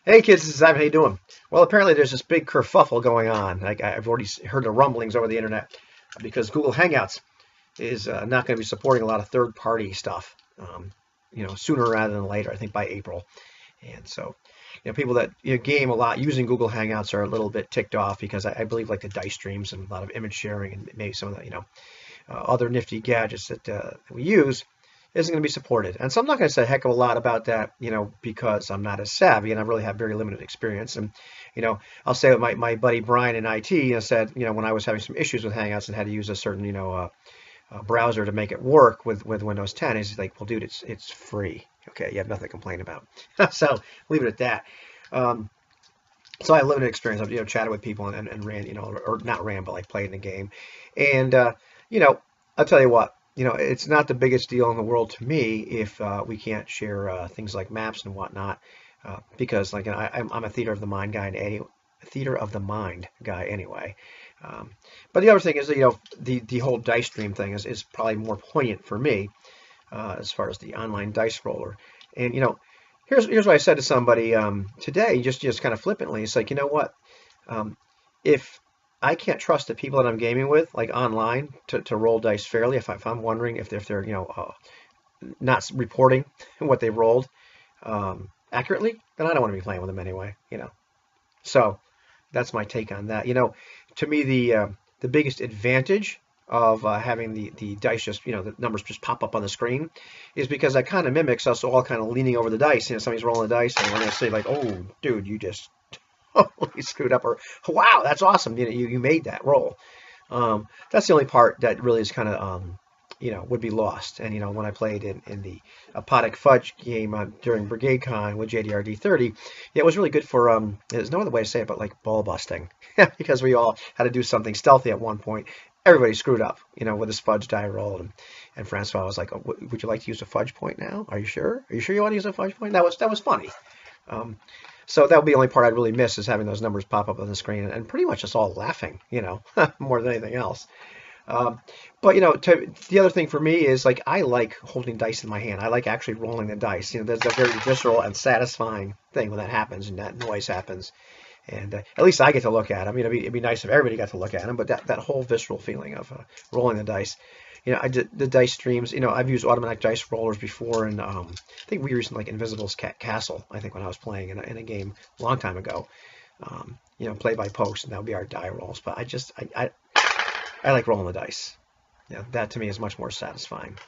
Hey kids, this is Ivan. How you doing? Well, apparently there's this big kerfuffle going on. I've already heard the rumblings over the internet because Google Hangouts is not going to be supporting a lot of third-party stuff. Sooner rather than later. I think by April. And so, people that game a lot using Google Hangouts are a little bit ticked off because I believe like the dice streams and a lot of image sharing and maybe some of the other nifty gadgets that we use isn't going to be supported. And so I'm not going to say a heck of a lot about that, because I'm not as savvy and I really have very limited experience. And, I'll say what my buddy Brian in IT said, when I was having some issues with Hangouts and had to use a certain, browser to make it work with Windows 10, he's like, well, dude, it's free. Okay, you have nothing to complain about. So leave it at that. Um, so I have limited experience. I've chatted with people and ran, or not ran, but like played in the game. And you know, I'll tell you what, it's not the biggest deal in the world to me if we can't share things like maps and whatnot, because like I'm a theater of the mind guy, theater of the mind guy anyway. But the other thing is, the whole dice stream thing is probably more poignant for me as far as the online dice roller. And here's what I said to somebody today, just kind of flippantly. It's like, you know what? If I can't trust the people that I'm gaming with, like online, to roll dice fairly, if I'm wondering if they're not reporting what they rolled accurately, then I don't want to be playing with them anyway. So that's my take on that. To me, the biggest advantage of having the dice just, the numbers just pop up on the screen is because that kind of mimics us all kind of leaning over the dice. Somebody's rolling the dice and we're going to say like, oh, dude, you just totally screwed up, or wow, that's awesome. You made that roll. That's the only part that really is kind of, would be lost. And, when I played in the Apodic Fudge game during Brigade Con with JDRD 30, yeah, it was really good for, there's no other way to say it, but like ball busting, because we all had to do something stealthy at one point. Everybody screwed up, with his fudge die roll. And Francois was like, oh, would you like to use a fudge point now? Are you sure? Are you sure you want to use a fudge point? That was funny. So that would be the only part I'd really miss is having those numbers pop up on the screen and pretty much us all laughing, more than anything else. But the other thing for me is like I like holding dice in my hand. I like actually rolling the dice. There's a very visceral and satisfying thing when that happens and that noise happens. And at least I get to look at them. It'd be nice if everybody got to look at them. But that whole visceral feeling of rolling the dice. I did the dice streams. I've used automatic dice rollers before, and I think we used like Invisible's Castle. I think when I was playing in a game a long time ago. Play by post, and that would be our die rolls. But I like rolling the dice. That to me is much more satisfying.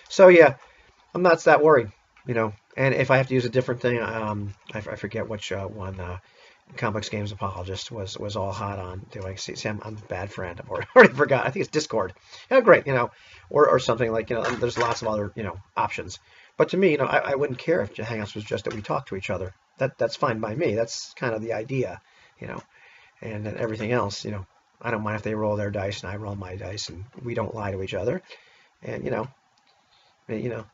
So yeah, I'm not that worried. And if I have to use a different thing, I forget which one. Complex Games Apologist was all hot on doing. See, I'm a bad friend. I've already forgot. I think it's Discord. Yeah, great. Or something like there's lots of other options. But to me, I wouldn't care if Hangouts was just that we talk to each other. That's fine by me. That's kind of the idea, And then everything else, I don't mind if they roll their dice and I roll my dice, and we don't lie to each other. And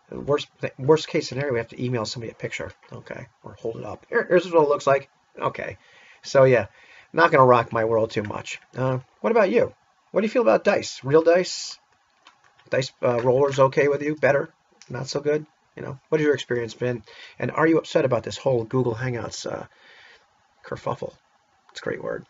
worst case scenario, we have to email somebody a picture, okay, or hold it up. Here's what it looks like. Okay, so yeah, not gonna rock my world too much. What about you? What do you feel about dice? Real dice? Dice rollers okay with you? Better? Not so good? What has your experience been? And are you upset about this whole Google Hangouts kerfuffle? It's a great word.